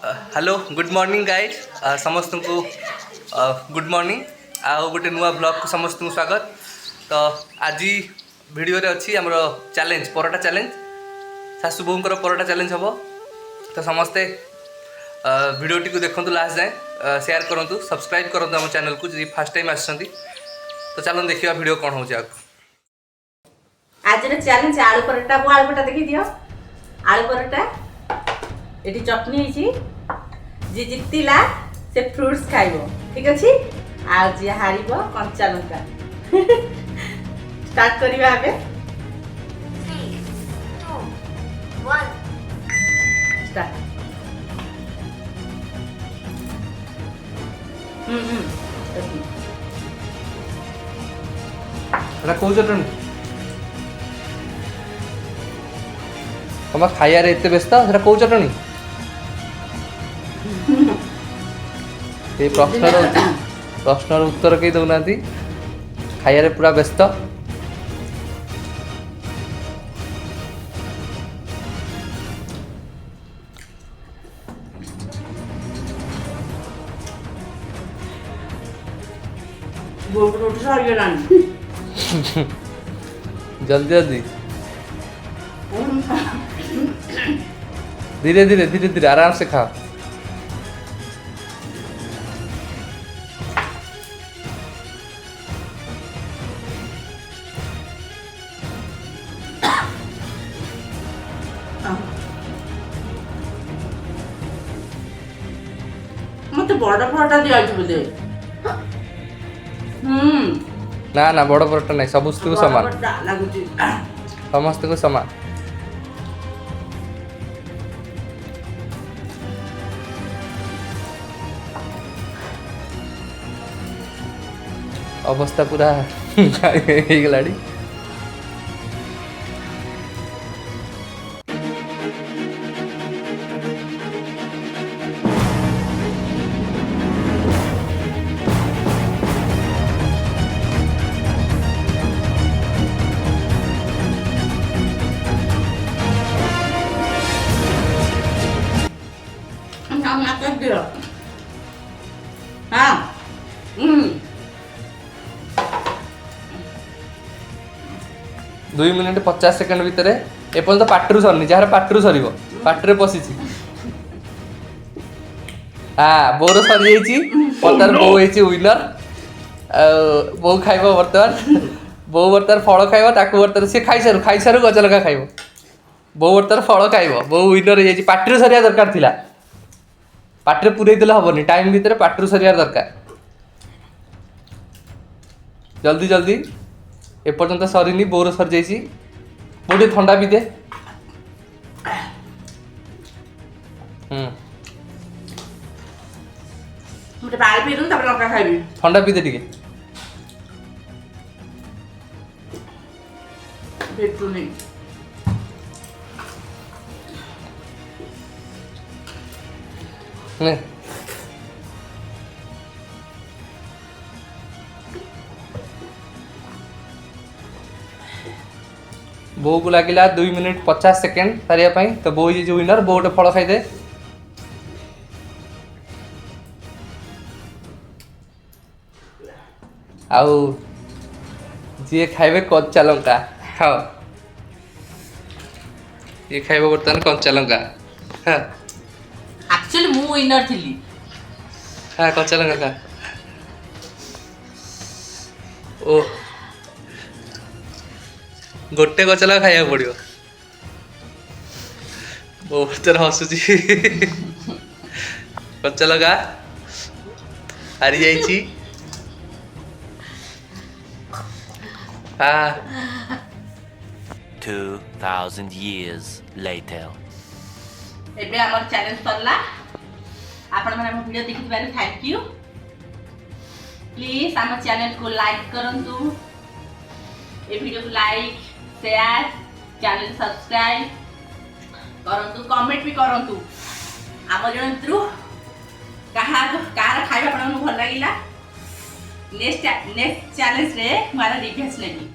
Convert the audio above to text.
Hello good morning guys समस्त को good morning आउ गोटे नुआ ब्लॉग को समस्त को स्वागत। तो आज वीडियो रे अच्छी आमर चैलेंज परोटा चैलेंज सासु बोहूंकर परोटा चैलेंज हम। तो समस्ते वीडियो टी को देखु लास्ट जाए शेयर करूँ सब्सक्राइब करूँ आम चैनल को जी फर्स्ट टाइम आसछंती। तो चलो देखिए वीडियो कौन हो आज चैलेंज आलू परोटा को आलू परोटा देखी दियो। आलू परोटा एटी चटनी है जी जितिला से फ्रूट्स खाइबो ठीक अछि। आ जी हारिबो कंचा लंका स्टार्ट करिबा आबे 3, 2, 1 स्टार्ट। कौ चटनी तुम खाइबार एत व्यस्त से कौ चटनी प्रश्नर उत्तर कहीं दौना खाइबार पूरा व्यस्त। जल्दी जल्दी धीरे धीरे धीरे धीरे आराम से खा। मत बड़ परोटा दिया बोले। ना ना बड़ परोटा नहीं समस्त को समान समस्त को समान। अवस्था पूरा गलाड़ी हाँ 2 मिनिट 50 सेकंड भितर एपर्यंत पाटरू सरनी जार पाटरू सर पाटे पशि हाँ बोर सरी बर्तमान बो विनर बो खाइब बर्तमान बो बर्तमान फल खाइब ताकू बर्तमान सी खाई सारू गजलका खाइब बो बर्तमान फल खाइब बो विनर हो पाटे सरिया दरकार थिला पाटे पूरे देले हेनी टाइम भितर पाटरू सरिया दरकार। जल्दी जल्दी एपर्यंत सरीनी बोर सर जाइए बोटे ठंडा पी दे। ठंडा पी दे टिके बो को लगिला 2 मिनिट 50 सेकेंड सारे तो बो जो विनर बो गोटे फल खाईदे। आउ जी खाइबे कंचा लंका हाँ ये खाइबे बर्तमान कंचा लंका हाँ एक्चुअली मु विनर थिली। हाँ कंचा लंका खा ओ गोटे गचला खाया पड़ो बहुत तरह हसुची कच्चा लगा हारी जाइए। हाँ 2000 years later एबे हमर चैलेंज सरला आपण माने हम वीडियो देखि बारे थैंक यू। प्लीज हमर चैनल को लाइक करंतु ए वीडियो को लाइक शेयर चैनल सब्सक्राइब करंतु कमेंट भी करंतु आम जन थ्रू कहार खाइबा आपण भल लागिला नेक्स्ट चैलेंज रे मारा रिक्वेस्ट लगी।